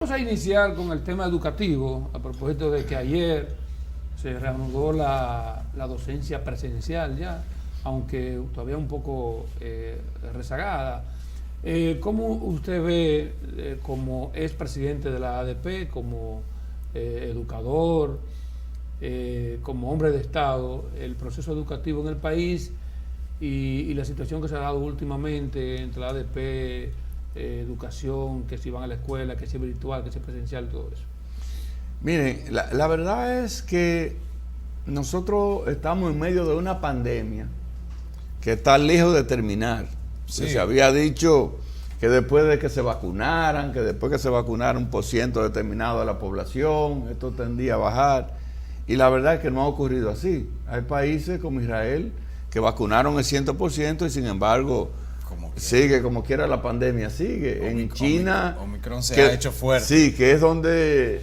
Vamos a iniciar con el tema educativo, a propósito de que ayer se reanudó la docencia presencial ya, aunque todavía un poco rezagada. ¿Cómo usted ve, como ex presidente de la ADP, como educador, como hombre de Estado, el proceso educativo en el país y la situación que se ha dado últimamente entre la ADP, educación, que si van a la escuela, que si es virtual, que si es presencial, todo eso? Miren, la verdad es que nosotros estamos en medio de una pandemia que está lejos de terminar. Sí. Se había dicho que después de que se vacunaran, que después que se vacunara un % determinado de la población, esto tendía a bajar. Y la verdad es que no ha ocurrido así. Hay países como Israel que vacunaron el 100% y sin embargo sigue como quiera, la pandemia sigue. En China, Omicron se ha hecho fuerte. Sí, que es donde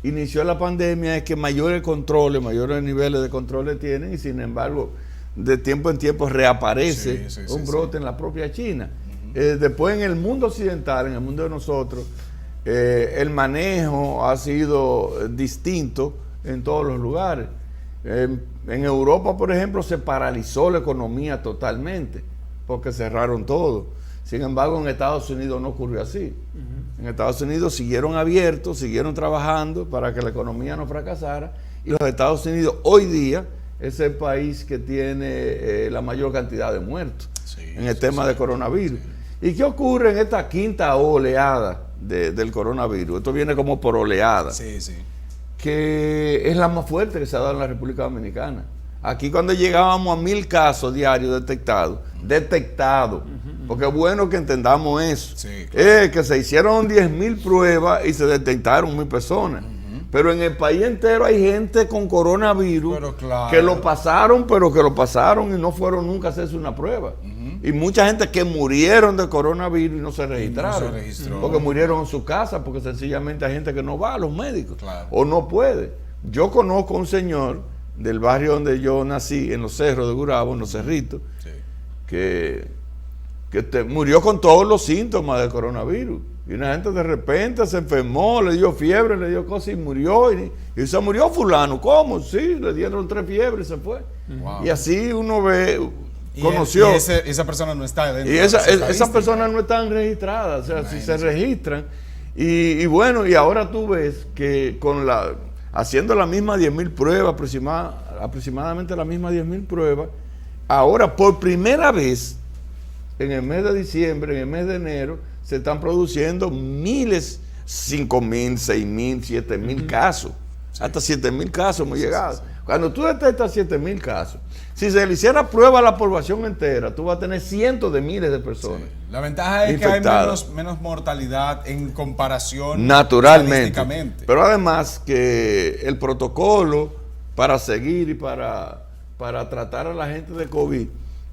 inició la pandemia, es que mayores controles, mayores niveles de controles tienen, y sin embargo de tiempo en tiempo reaparece un brote en la propia China. Después, en el mundo occidental, en el mundo de nosotros, el manejo ha sido distinto en todos los lugares. En Europa, por ejemplo, se paralizó la economía totalmente porque cerraron todo. Sin embargo, en Estados Unidos no ocurrió así. En Estados Unidos siguieron abiertos, siguieron trabajando para que la economía no fracasara, y los Estados Unidos hoy día es el país que tiene la mayor cantidad de muertos en el tema de coronavirus. ¿Y qué ocurre en esta quinta oleada del coronavirus? Esto viene como por oleada, que es la más fuerte que se ha dado en la República Dominicana. Aquí, cuando llegábamos a 1000 casos diarios detectados, porque es bueno que entendamos eso, que se hicieron 10,000 pruebas y se detectaron 1000 personas. Pero en el país entero hay gente con coronavirus que lo pasaron, pero que lo pasaron y no fueron nunca a hacerse una prueba. Y mucha gente que murieron de coronavirus y no se registraron, porque murieron en su casa, porque sencillamente hay gente que no va a los médicos o no puede. Yo conozco a un señor del barrio donde yo nací, en los cerros de Gurabo, en los cerritos, que murió con todos los síntomas del coronavirus. Y una gente de repente se enfermó, le dio fiebre, le dio cosas y murió. Y se murió fulano. ¿Cómo? Sí, le dieron 3 fiebres y se fue. Y así uno ve, conoció. Y esa persona no está dentro. Y esas personas no están registradas. O sea, si se registran. Y bueno, y ahora tú ves que haciendo la misma 10,000 pruebas, aproximadamente la misma 10,000 pruebas, ahora por primera vez, en el mes de diciembre, en el mes de enero, se están produciendo miles, 5,000, 6,000, 7,000 casos. Hasta 7,000 casos hemos llegado. Cuando tú detectas 7,000 casos, si se le hiciera prueba a la población entera, tú vas a tener cientos de miles de personas. La ventaja es que hay menos mortalidad en comparación naturalmente. Pero además que el protocolo para seguir y para tratar a la gente de COVID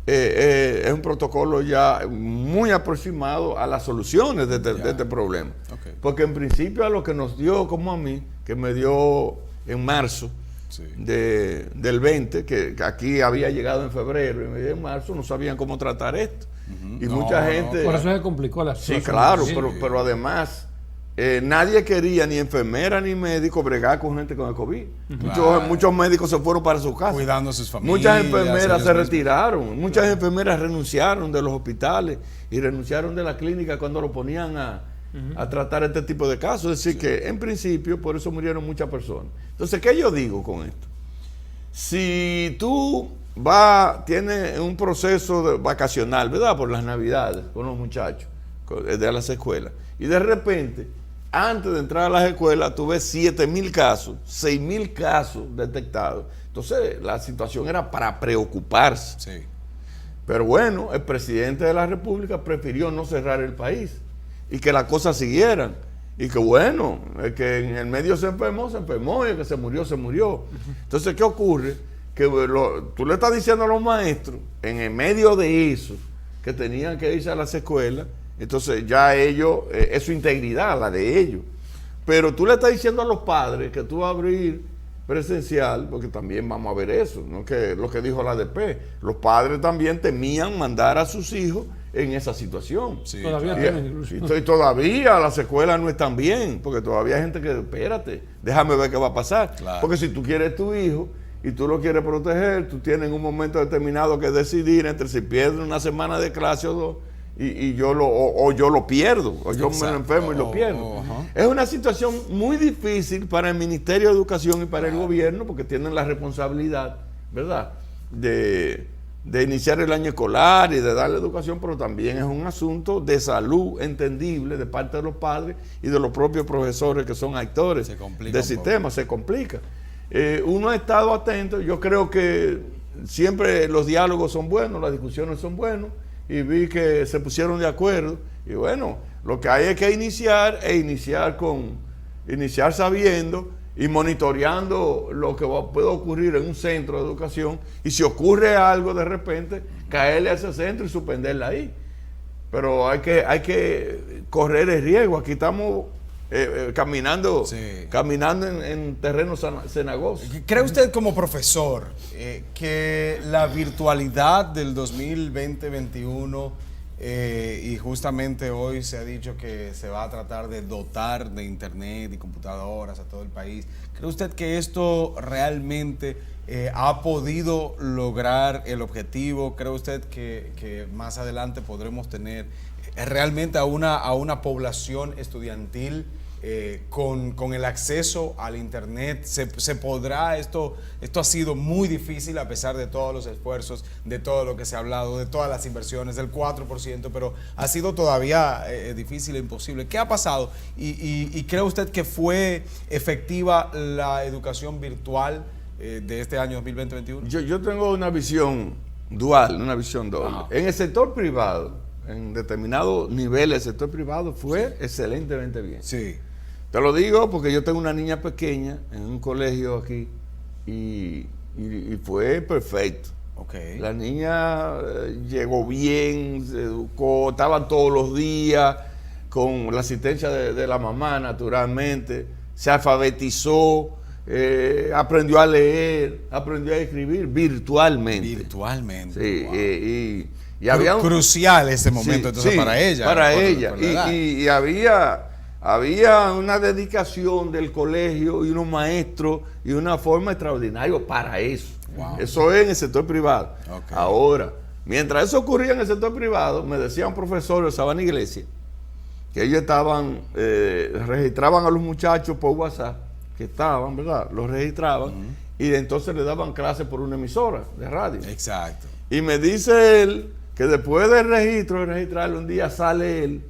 es un protocolo ya muy aproximado a las soluciones de este problema. Porque en principio, a lo que nos dio, como a mí, que me dio en marzo del 20, que aquí había llegado en febrero, y en marzo no sabían cómo tratar esto. Y mucha gente... Por eso se complicó la situación. Sí, claro, pero además nadie quería, ni enfermera ni médico, bregar con gente con el COVID. Muchos médicos se fueron para su casa. Cuidando a sus familias. Muchas enfermeras se retiraron. Muchas enfermeras renunciaron de los hospitales y renunciaron de la clínica cuando lo ponían a tratar este tipo de casos. Es decir, que en principio por eso murieron muchas personas. Entonces, ¿qué yo digo con esto? Si tú tienes un proceso vacacional, ¿verdad? Por las Navidades, con los muchachos de las escuelas, y de repente, antes de entrar a las escuelas, tú ves 7,000 casos, 6,000 casos detectados. Entonces, la situación era para preocuparse. Pero bueno, el presidente de la República prefirió no cerrar el país y que las cosas siguieran. Y que bueno, el que en el medio se enfermó, y el que se murió. Entonces, ¿qué ocurre? Que tú le estás diciendo a los maestros, en el medio de eso, que tenían que irse a las escuelas. Entonces ya ellos, es su integridad, la de ellos. Pero tú le estás diciendo a los padres que tú vas a abrir presencial, porque también vamos a ver eso, ¿no? Que lo que dijo la ADP, los padres también temían mandar a sus hijos en esa situación. Sí, Todavía claro. tienen incluso. Y todavía las escuelas no están bien, porque todavía hay gente que, espérate, déjame ver qué va a pasar. Claro. Porque si tú quieres tu hijo y tú lo quieres proteger, tú tienes en un momento determinado que decidir entre si pierdes una semana de clase o dos, y yo lo pierdo, o yo me lo enfermo y lo pierdo. Es una situación muy difícil para el Ministerio de Educación y para el gobierno, porque tienen la responsabilidad, ¿verdad?, de iniciar el año escolar y de darle educación, pero también es un asunto de salud entendible de parte de los padres y de los propios profesores que son actores del sistema. Se complica. Uno ha estado atento. Yo creo que siempre los diálogos son buenos, las discusiones son buenos, y vi que se pusieron de acuerdo. Y bueno, lo que hay es que iniciar sabiendo y monitoreando lo que puede ocurrir en un centro de educación, y si ocurre algo de repente, caerle a ese centro y suspenderla ahí. Pero hay que correr el riesgo. Aquí estamos caminando en terreno cenagoso. ¿Cree usted como profesor que la virtualidad del 2020-21 y justamente hoy se ha dicho que se va a tratar de dotar de internet y computadoras a todo el país, ¿cree usted que esto realmente ha podido lograr el objetivo? ¿Cree usted que más adelante podremos tener realmente a una población estudiantil con el acceso al internet? ¿Se podrá? Esto ha sido muy difícil a pesar de todos los esfuerzos, de todo lo que se ha hablado, de todas las inversiones, del 4%, pero ha sido todavía difícil e imposible. ¿Qué ha pasado? ¿Y cree usted que fue efectiva la educación virtual de este año 2020-21? Yo tengo una visión dual, una visión doble. Ajá. En el sector privado, en determinados niveles del sector privado, fue excelentemente bien. Sí. Te lo digo porque yo tengo una niña pequeña en un colegio aquí y fue perfecto. Okay. La niña llegó bien, se educó, estaban todos los días con la asistencia de la mamá, naturalmente. Se alfabetizó, aprendió a leer, aprendió a escribir virtualmente. Virtualmente. Sí, wow. y había crucial ese momento, entonces, para ella. Para ella. Y había una dedicación del colegio y unos maestros y una forma extraordinaria para eso. Wow. Eso es en el sector privado. Okay. Ahora, mientras eso ocurría en el sector privado, me decía un profesor de Sabana Iglesia que ellos registraban a los muchachos por WhatsApp, que estaban, ¿verdad? Los registraban y entonces le daban clases por una emisora de radio. Exacto. Y me dice él que después del registro, de registrarlo, un día sale él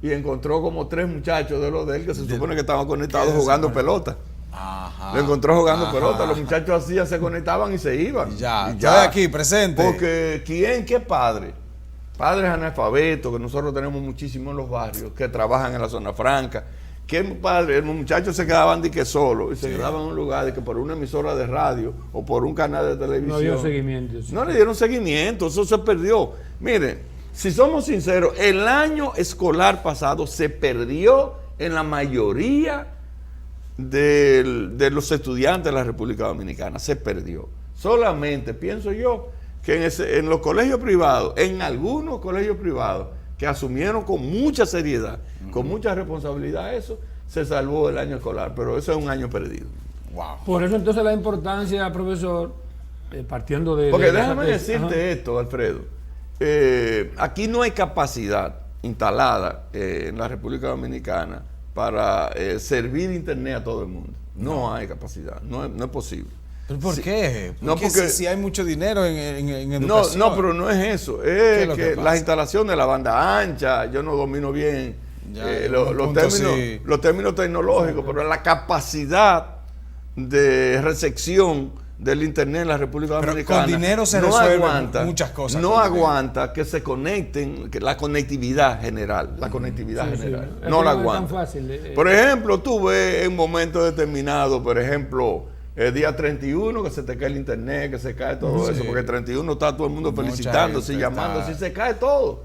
y encontró como 3 muchachos de él que se supone que estaban conectados jugando pelota. Ajá. Lo encontró jugando pelota. Los muchachos así se conectaban y se iban. Y ya. Estoy aquí presente. Porque ¿qué padre? Padres analfabetos, que nosotros tenemos muchísimos en los barrios, que trabajan en la zona franca. ¿Qué padre? Los muchachos se quedaban solos y se quedaban en un lugar de que por una emisora de radio o por un canal de televisión. No dio seguimiento. Sí. No le dieron seguimiento, eso se perdió. Miren, si somos sinceros, el año escolar pasado se perdió en la mayoría de los estudiantes de la República Dominicana. Se perdió. Solamente pienso yo que en los colegios privados, en algunos colegios privados que asumieron con mucha seriedad, con mucha responsabilidad eso, se salvó el año escolar, pero eso es un año perdido. Wow. Por eso entonces la importancia, profesor, partiendo de... Porque déjame decirte esto, Alfredo. Aquí no hay capacidad instalada en la República Dominicana para servir internet a todo el mundo. No hay capacidad, no es posible. ¿Pero por qué? Porque si hay mucho dinero en educación. No, pero no es eso. Es que las instalaciones de la banda ancha, yo no domino bien los términos tecnológicos, pero la capacidad de recepción del internet en la República Dominicana con dinero se resuelven muchas cosas. No aguanta que se conecten, que la conectividad general, no la aguanta. Es tan fácil, Por ejemplo, tú ves en un momento determinado, por ejemplo, el día 31 que se te cae el internet, que se cae todo eso, porque el 31 está todo el mundo felicitándose y llamándose y se cae todo.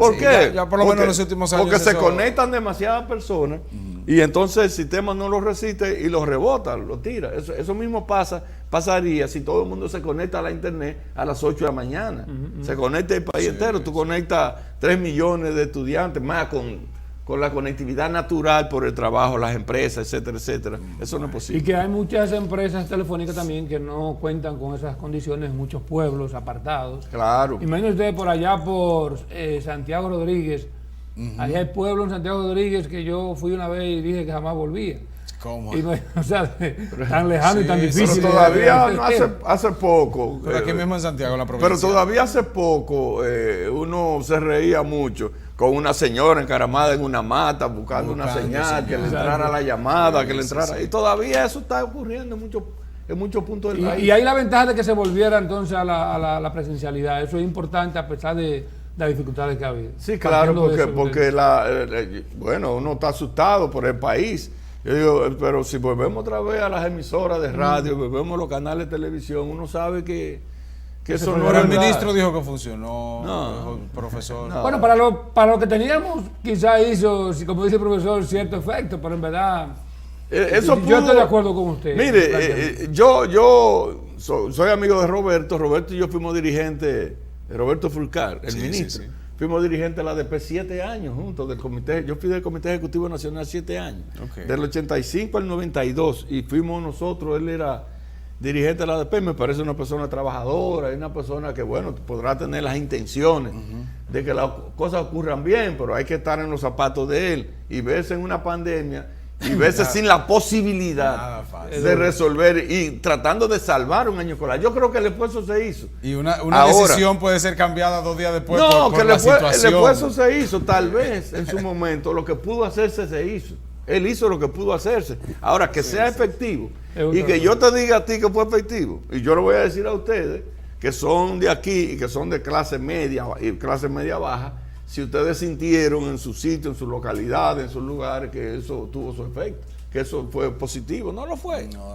¿Por qué? Ya por lo menos en los últimos años. Porque se conectan demasiadas personas y entonces el sistema no lo resiste y lo rebota, lo tira. Eso mismo pasaría si todo el mundo se conecta a la internet a las 8 de la mañana. Se conecta el país entero. Tú conectas 3 millones de estudiantes más con la conectividad natural por el trabajo, las empresas, etcétera, etcétera. Eso no es posible. Y que hay muchas empresas telefónicas también que no cuentan con esas condiciones en muchos pueblos apartados. Claro. Imagínense ustedes por allá por Santiago Rodríguez. Allá hay pueblo en Santiago Rodríguez que yo fui una vez y dije que jamás volvía. ¿Cómo? Y o sea, tan lejano y tan difícil. Pero todavía no hace poco. Pero aquí mismo en Santiago, la provincia. Pero todavía hace poco uno se reía mucho con una señora encaramada en una mata buscando una señal, que le entrara la llamada, que le entrara. Y todavía eso está ocurriendo en muchos puntos del país. Y hay la ventaja de que se volviera entonces a la presencialidad. Eso es importante a pesar de las dificultades que ha habido. Sí, claro, porque bueno, uno está asustado por el país. Yo digo, pero si volvemos otra vez a las emisoras de radio, volvemos a los canales de televisión, uno sabe que eso no es el verdad. ministro dijo que funcionó, No. el profesor. No. Bueno, para lo que teníamos, quizá hizo, como dice el profesor, cierto efecto, pero en verdad, yo estoy de acuerdo con usted. Mire, yo soy amigo de Roberto. Roberto y yo fuimos dirigentes, Roberto Fulcar, el ministro. Sí. Fuimos dirigentes de la ADP 7 años juntos, del comité. Yo fui del Comité Ejecutivo Nacional 7 años, del 85 al 92, y fuimos nosotros, él era dirigente de la ADP. Me parece una persona trabajadora, y una persona que, bueno, podrá tener las intenciones de que las cosas ocurran bien, pero hay que estar en los zapatos de él y verse en una pandemia y verse sin la posibilidad de resolver y tratando de salvar un año escolar. Yo creo que el esfuerzo se hizo. Y una decisión puede ser cambiada 2 días después por la situación. El esfuerzo se hizo, tal vez en su momento lo que pudo hacerse se hizo. Él hizo lo que pudo hacerse. Ahora, que sea efectivo y que yo te diga a ti que fue efectivo, y yo lo voy a decir a ustedes que son de aquí y que son de clase media y clase media baja, si ustedes sintieron en su sitio, en su localidad, en sus lugares, que eso tuvo su efecto, que eso fue positivo. No lo fue. No.